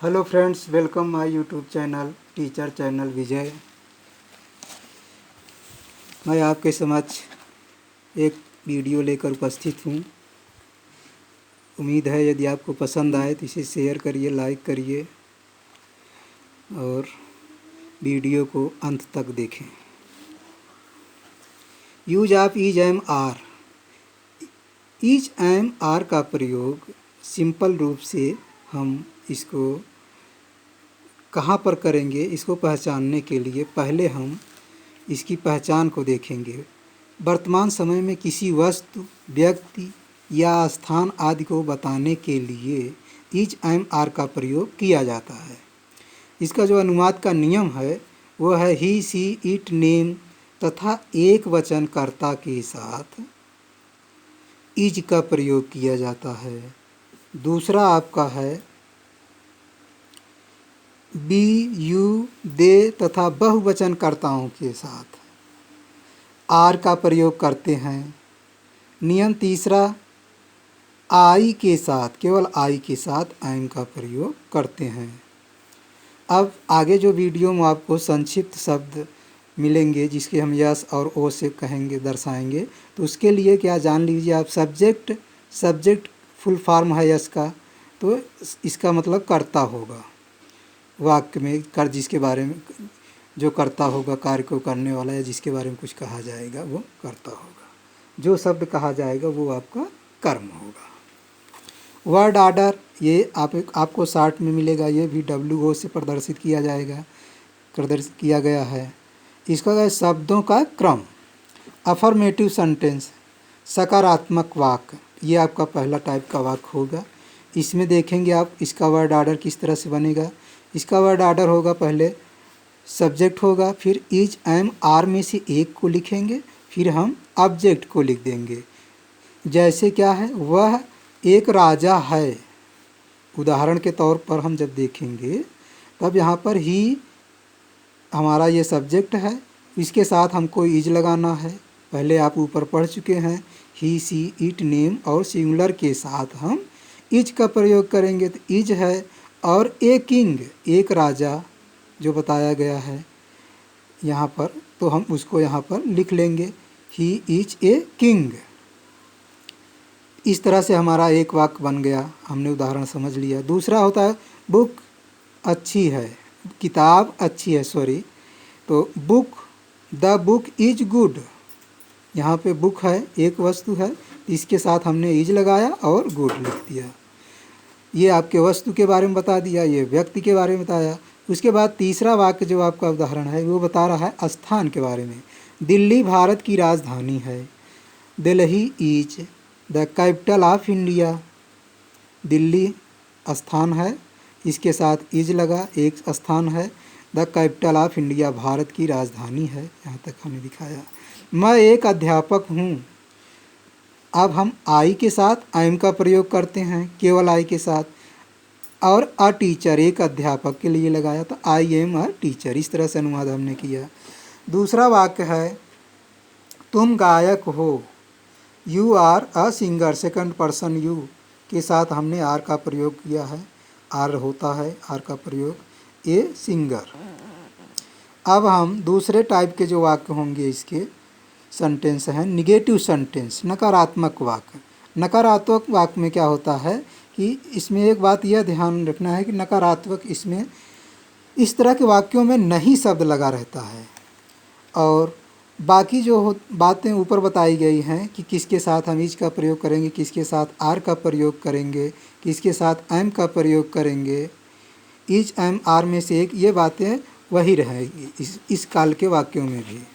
Hello friends, welcome my YouTube channel teacher channel Vijay. मैं आपके समक्ष एक वीडियो लेकर उपस्थित हूँ। उम्मीद है यदि आपको पसंद आए तो इसे शेयर करिए, लाइक करिए और वीडियो को अंत तक देखें। Use of is am are. Is am are का प्रयोग सिंपल रूप से हम इसको कहाँ पर करेंगे, इसको पहचानने के लिए पहले हम इसकी पहचान को देखेंगे। वर्तमान समय में किसी वस्तु, व्यक्ति या स्थान आदि को बताने के लिए इज एम आर का प्रयोग किया जाता है। इसका जो अनुवाद का नियम है वो है ही, सी, इट, नेम तथा एक वचन कर्ता के साथ इज का प्रयोग किया जाता है। दूसरा आपका है बी, यू, दे तथा बहुवचनकर्ताओं के साथ आर का प्रयोग करते हैं। नियम तीसरा आई के साथ, केवल आई के साथ एम का प्रयोग करते हैं। अब आगे जो वीडियो में आपको संक्षिप्त शब्द मिलेंगे जिसके हम यस और ओ से कहेंगे, दर्शाएंगे, तो उसके लिए क्या जान लीजिए आप। सब्जेक्ट फुल फॉर्म है यस का, तो इसका मतलब कर्ता होगा। वाक्य में कर जिसके बारे में जो करता होगा, कार्य को करने वाला या जिसके बारे में कुछ कहा जाएगा वो करता होगा। जो शब्द कहा जाएगा वो आपका कर्म होगा। वर्ड ऑर्डर ये आपको शार्ट में मिलेगा, ये भी WO से प्रदर्शित किया गया है। इसका है शब्दों का क्रम। अफर्मेटिव सेंटेंस, सकारात्मक वाक्य, ये आपका पहला टाइप का वाक्य होगा। इसमें देखेंगे आप इसका वर्ड ऑर्डर किस तरह से बनेगा। इसका वर्ड ऑर्डर होगा, पहले सब्जेक्ट होगा, फिर इज एम आर में से एक को लिखेंगे, फिर हम ऑब्जेक्ट को लिख देंगे। जैसे क्या है, वह एक राजा है। उदाहरण के तौर पर हम जब देखेंगे तब यहाँ पर ही हमारा ये सब्जेक्ट है, इसके साथ हमको इज लगाना है। पहले आप ऊपर पढ़ चुके हैं, ही, सी, इट, नेम और सिंगुलर के साथ हम इज का प्रयोग करेंगे। तो इज है और ए किंग, एक राजा जो बताया गया है यहाँ पर, तो हम उसको यहाँ पर लिख लेंगे, ही इज ए किंग। इस तरह से हमारा एक वाक्य बन गया, हमने उदाहरण समझ लिया। दूसरा होता है बुक अच्छी है, किताब अच्छी है, सॉरी, तो द बुक इज गुड। यहाँ पे बुक है, एक वस्तु है, इसके साथ हमने इज लगाया और गुड लिख दिया। ये आपके वस्तु के बारे में बता दिया, ये व्यक्ति के बारे में बताया। उसके बाद तीसरा वाक्य जो आपका उदाहरण है वो बता रहा है स्थान के बारे में। दिल्ली भारत की राजधानी है। Delhi is the capital of India. Delhi स्थान है, इसके साथ इज लगा, एक स्थान है। The capital of India, Bharat की राजधानी है। यहाँ तक हमने दिखाया। मैं एक अध्यापक हूँ। अब हम आई के साथ एम का प्रयोग करते हैं, केवल आई के साथ। और अ टीचर, एक अध्यापक के लिए लगाया, तो आई एम अ टीचर। इस तरह से अनुवाद हमने किया। दूसरा वाक्य है तुम गायक हो। You are a singer, second person you के साथ हमने आर का प्रयोग किया है। आर होता है आर का प्रयोग, ए सिंगर। अब हम दूसरे टाइप के जो वाक्य होंगे इसके सेंटेंस हैं निगेटिव सेंटेंस, नकारात्मक वाक्य। नकारात्मक वाक्य में क्या होता है कि इसमें एक बात यह ध्यान रखना है कि नकारात्मक, इसमें इस तरह के वाक्यों में नहीं शब्द लगा रहता है। और बाकी जो बातें ऊपर बताई गई हैं कि किसके साथ हम इज का प्रयोग करेंगे, किसके साथ आर का प्रयोग करेंगे, किसके साथ एम का प्रयोग करेंगे, इज एम आर में से एक, ये बातें वही रहेगी इस काल के वाक्यों में भी।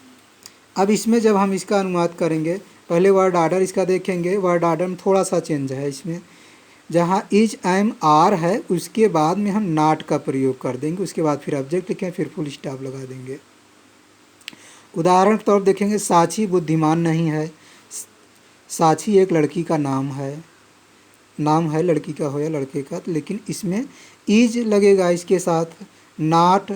अब इसमें जब हम इसका अनुवाद करेंगे, पहले वर्ड ऑर्डर इसका देखेंगे। वर्ड ऑर्डर में थोड़ा सा चेंज है। इसमें जहाँ इज एम आर है उसके बाद में हम नॉट का प्रयोग कर देंगे, उसके बाद फिर ऑब्जेक्ट लिखें, फिर फुल स्टॉप लगा देंगे। उदाहरण के तौर पर देखेंगे, साक्षी बुद्धिमान नहीं है। साक्षी एक लड़की का नाम है लड़की का हो या लड़के का, लेकिन इसमें इज लगेगा इसके साथ। नॉट,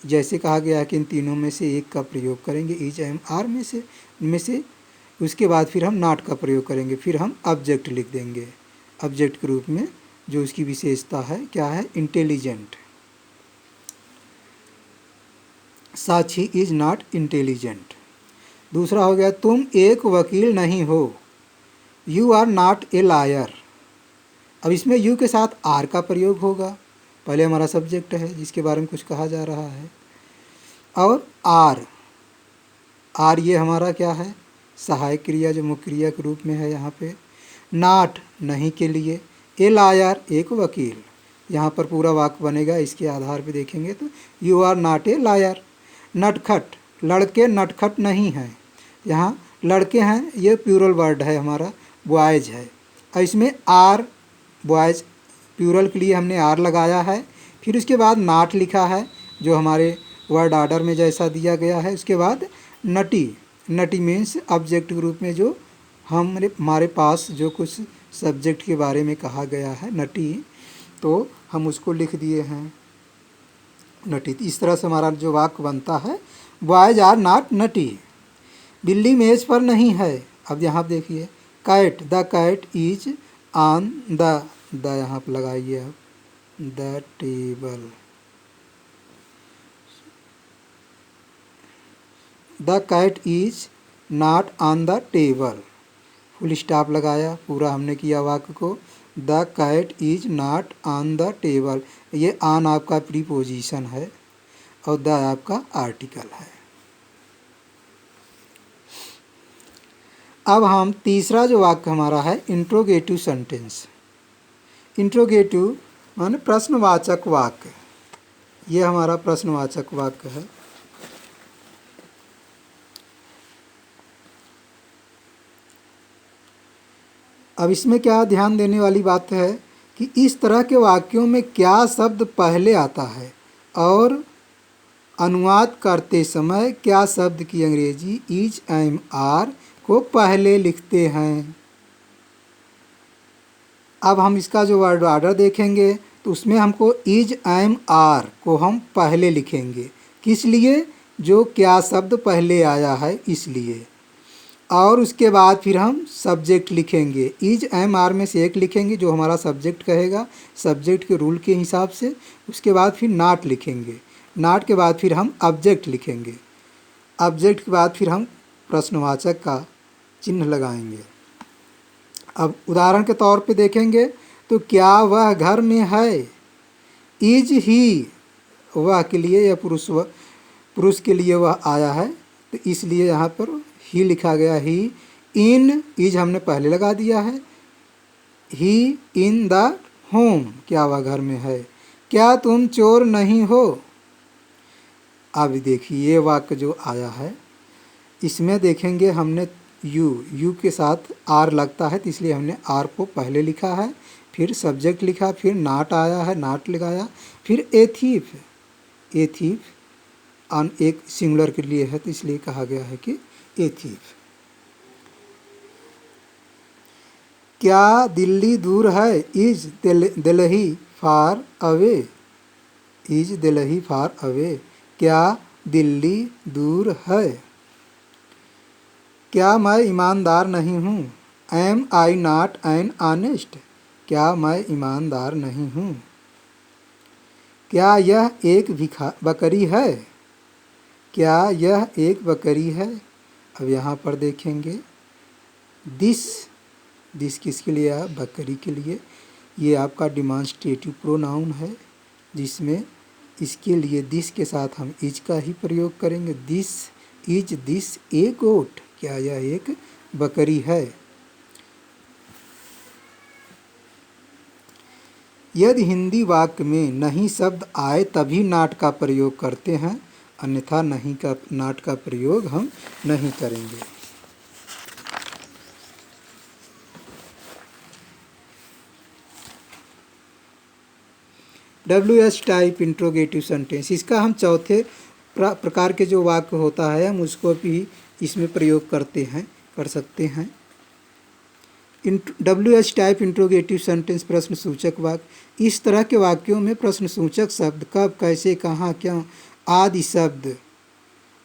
जैसे कहा गया है कि इन तीनों में से एक का प्रयोग करेंगे, इज एम आर में से उसके बाद फिर हम नॉट का प्रयोग करेंगे, फिर हम ऑब्जेक्ट लिख देंगे, ऑब्जेक्ट के रूप में जो उसकी विशेषता है क्या है, इंटेलिजेंट। सच ही इज नॉट इंटेलिजेंट। दूसरा हो गया तुम एक वकील नहीं हो, you are not a liar. अब इसमें यू के साथ आर का प्रयोग होगा, पहले हमारा सब्जेक्ट है जिसके बारे में कुछ कहा जा रहा है, और आर, आर ये हमारा क्या है, सहायक क्रिया जो मुख्य क्रिया के रूप में है यहाँ पे। नॉट नहीं के लिए, ए लायर एक वकील, यहाँ पर पूरा वाक्य बनेगा इसके आधार पे देखेंगे तो you are not a liar. नटखट, लड़के नटखट नहीं हैं, यहाँ लड़के हैं ये प्लूरल वर्ड है हमारा, बॉयज़ है, और इसमें आर बॉयज़ प्लूरल के लिए हमने आर लगाया है। फिर उसके बाद नॉट लिखा है जो हमारे वर्ड ऑर्डर में जैसा दिया गया है। उसके बाद नटी, नटी मीन्स ऑब्जेक्ट के रूप में जो हमारे पास जो कुछ सब्जेक्ट के बारे में कहा गया है नटी, तो हम उसको लिख दिए हैं नटी। इस तरह से हमारा जो वाक्य बनता है बॉयज आर नॉट नटी। बिल्ली मेज पर नहीं है, अब यहाँ देखिए cat, the cat is on the यहाँ पर लगाइए अब the table, the cat is not on the table, full stop लगाया, पूरा हमने किया वाक्य को, the cat is not on the table. ये ऑन आपका प्रीपोजिशन है और द आपका आर्टिकल है। अब हम तीसरा जो वाक्य हमारा है इंट्रोगेटिव सेंटेंस। इंट्रोगेटिव माने प्रश्नवाचक वाक्य, ये हमारा प्रश्नवाचक वाक्य है। अब इसमें क्या ध्यान देने वाली बात है कि इस तरह के वाक्यों में क्या शब्द पहले आता है और अनुवाद करते समय क्या शब्द की अंग्रेजी इज एम आर को पहले लिखते हैं। अब हम इसका जो वर्ड ऑर्डर देखेंगे तो उसमें हमको इज एम आर को हम पहले लिखेंगे, किस लिए, जो क्या शब्द पहले आया है इसलिए, और उसके बाद फिर हम सब्जेक्ट लिखेंगे, इज एम आर में से एक लिखेंगे जो हमारा सब्जेक्ट कहेगा सब्जेक्ट के रूल के हिसाब से। उसके बाद फिर नॉट लिखेंगे, नॉट के बाद फिर हम ऑब्जेक्ट लिखेंगे, ऑब्जेक्ट के बाद फिर हम प्रश्नवाचक का चिन्ह लगाएंगे। अब उदाहरण के तौर पे देखेंगे तो क्या वह घर में है, इज ही, वह के लिए या पुरुष के लिए वह आया है तो इसलिए यहाँ पर ही लिखा गया, ही। इन, इज हमने पहले लगा दिया है, ही इन द होम, क्या वह घर में है। क्या तुम चोर नहीं हो। अब देखिए ये वाक्य जो आया है इसमें देखेंगे हमने यू के साथ आर लगता है तो इसलिए हमने आर को पहले लिखा है, फिर सब्जेक्ट लिखा, फिर नॉट आया है नॉट लगाया, फिर a thief, a thief on एक सिंगुलर के लिए है तो इसलिए कहा गया है कि ए थीफ। क्या दिल्ली दूर है, is Delhi far away, is Delhi far away, क्या दिल्ली दूर है। क्या मैं ईमानदार नहीं हूँ, am I not an honest, क्या मैं ईमानदार नहीं हूँ। क्या यह एक बकरी है, क्या यह एक बकरी है। अब यहाँ पर देखेंगे दिस किसके लिए है, बकरी के लिए। ये आपका डिमॉन्स्ट्रेटिव प्रोनाउन है जिसमें इसके लिए दिस के साथ हम इज का ही प्रयोग करेंगे। दिस इज दिस ए गोट, क्या यह एक बकरी है। यदि हिंदी वाक्य में नहीं शब्द आए तभी नॉट का प्रयोग करते हैं, अन्यथा नहीं का नॉट का प्रयोग हम नहीं करेंगे। WH टाइप इंट्रोगेटिव सेंटेंस, इसका हम चौथे प्रकार के जो वाक्य होता है हम उसको भी इसमें प्रयोग कर सकते हैं। WH टाइप इंट्रोगेटिव सेंटेंस प्रश्न सूचक वाक्य, इस तरह के वाक्यों में प्रश्न सूचक शब्द कब, कैसे, कहाँ, क्यों आदि शब्द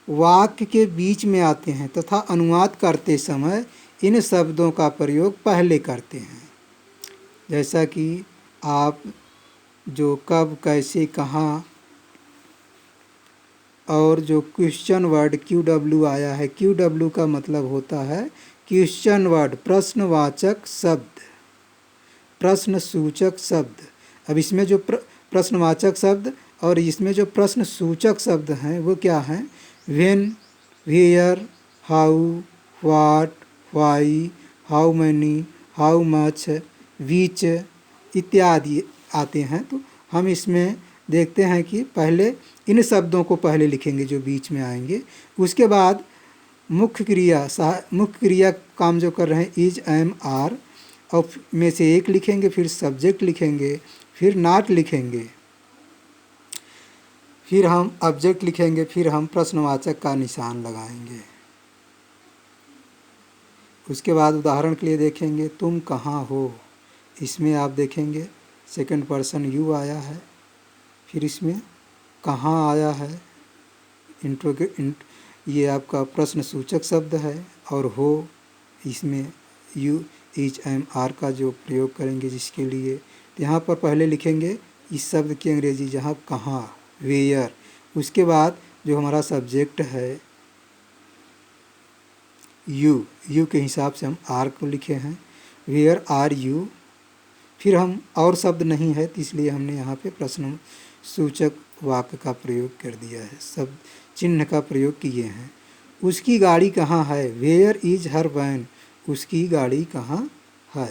वाक्य के बीच में आते हैं तथा अनुवाद करते समय इन शब्दों का प्रयोग पहले करते हैं। जैसा कि आप जो कब, कैसे, कहाँ, और जो क्वेश्चन वर्ड QW आया है, QW का मतलब होता है क्वेश्चन वर्ड, प्रश्नवाचक शब्द, प्रश्न सूचक शब्द। अब इसमें जो प्रश्नवाचक शब्द और इसमें जो प्रश्न सूचक शब्द हैं वो क्या हैं? When, where, how, what, why, how many, how much, which इत्यादि आते हैं। तो हम इसमें देखते हैं कि पहले इन शब्दों को पहले लिखेंगे जो बीच में आएंगे, उसके बाद मुख्य क्रिया काम जो कर रहे हैं इज, एम, आर, और में से एक लिखेंगे, फिर सब्जेक्ट लिखेंगे, फिर नॉट लिखेंगे, फिर हम ऑब्जेक्ट लिखेंगे, फिर हम प्रश्नवाचक का निशान लगाएंगे। उसके बाद उदाहरण के लिए देखेंगे तुम कहाँ हो, इसमें आप देखेंगे सेकंड पर्सन यू आया है, फिर इसमें कहाँ आया है, ये आपका प्रश्न सूचक शब्द है, और हो इसमें यू, इज, एम, आर का जो प्रयोग करेंगे जिसके लिए, तो यहाँ पर पहले लिखेंगे इस शब्द की अंग्रेजी, जहाँ कहाँ, वेयर, उसके बाद जो हमारा सब्जेक्ट है यू के हिसाब से हम आर को लिखे हैं, वेयर आर यू, फिर हम और शब्द नहीं है तो इसलिए हमने यहाँ पे प्रश्न सूचक वाक्य का प्रयोग कर दिया है, शब्द चिन्ह का प्रयोग किए हैं। उसकी गाड़ी कहाँ है, वेयर इज हर वैन, उसकी गाड़ी कहाँ है,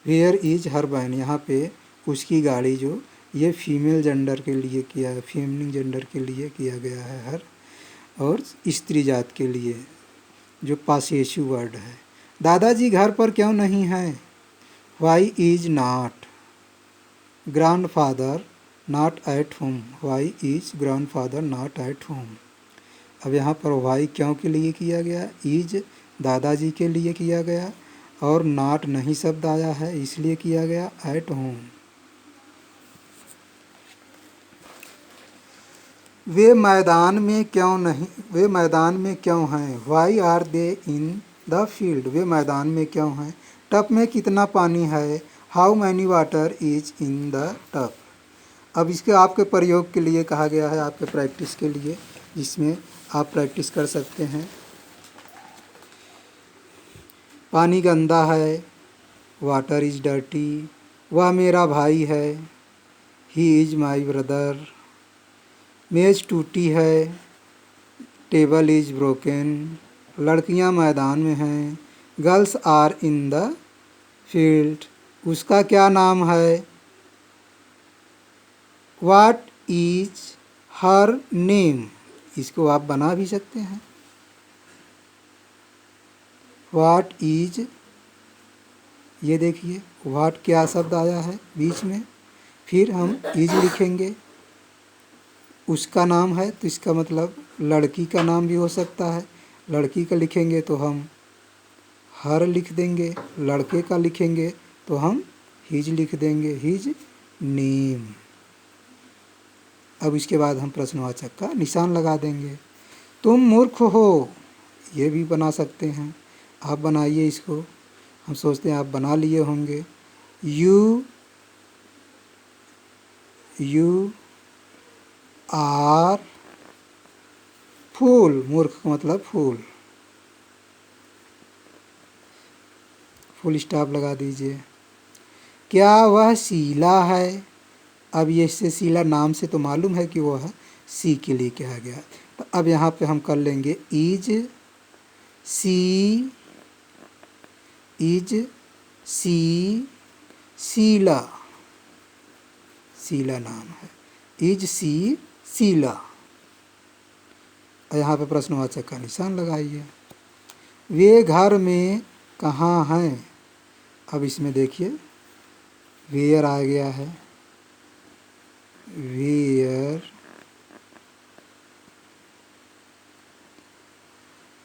वेयर इज हर वैन। यहाँ पे उसकी गाड़ी जो ये फीमेल जेंडर के लिए किया है, फेमिनिन जेंडर के लिए किया गया है हर, और स्त्री जात के लिए जो पासेसिव वर्ड है। दादाजी घर पर क्यों नहीं हैं, why is not grandfather not at home, why is grandfather not at home. अब यहाँ पर वाई क्यों के लिए किया गया, इज दादाजी के लिए किया गया, और नॉट नहीं शब्द आया है इसलिए किया गया एट होम। वे मैदान में क्यों नहीं, वे मैदान में क्यों हैं, why are they in the field, वे मैदान में क्यों हैं। टब में कितना पानी है, how many water is in the tub. अब इसके आपके प्रयोग के लिए कहा गया है, आपके प्रैक्टिस के लिए, जिसमें आप प्रैक्टिस कर सकते हैं। पानी गंदा है, वाटर इज डर्टी, वह मेरा भाई है, ही इज माई ब्रदर, मेज टूटी है, टेबल इज ब्रोकन, लड़कियां मैदान में हैं, girls are in the field, उसका क्या नाम है, व्हाट इज हर नेम, इसको आप बना भी सकते हैं। व्हाट इज, ये देखिए व्हाट क्या शब्द आया है बीच में, फिर हम इज लिखेंगे, उसका नाम है तो इसका मतलब लड़की का नाम भी हो सकता है, लड़की का लिखेंगे तो हम हर लिख देंगे, लड़के का लिखेंगे तो हम हिज लिख देंगे, हिज नेम। अब इसके बाद हम प्रश्नवाचक का निशान लगा देंगे। तुम मूर्ख हो, ये भी बना सकते हैं, आप बनाइए इसको, हम सोचते हैं आप बना लिए होंगे। यू आर फूल, मूर्ख का मतलब फूल, फुल स्टॉप लगा दीजिए। क्या वह शीला है, अब ये इससे शीला नाम से तो मालूम है कि वह सी के लिए कहा गया, तो अब यहाँ पे हम कर लेंगे इज सी, शीला, शीला नाम है, इज सी शीला, यहाँ पे प्रश्नवाचक का निशान लगाइए। वे घर में कहाँ हैं, अब इसमें देखिए वेयर आ गया है, वेयर,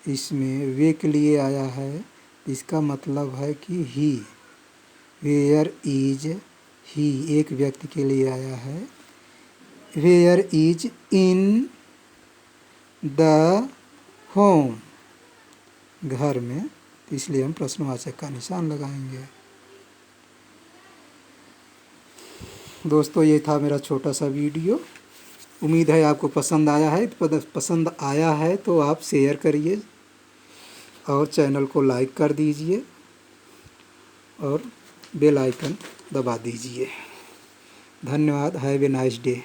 इसमें वे के लिए आया है, इसका मतलब है कि ही, वेयर इज ही एक व्यक्ति के लिए आया है, where is in the home, घर में, इसलिए हम प्रश्नवाचक का निशान लगाएंगे। दोस्तों ये था मेरा छोटा सा वीडियो। उम्मीद है आपको पसंद आया है। पसंद आया है तो आप शेयर करिए और चैनल को लाइक कर दीजिए और बेल आइकन दबा दीजिए। धन्यवाद। Have a nice day.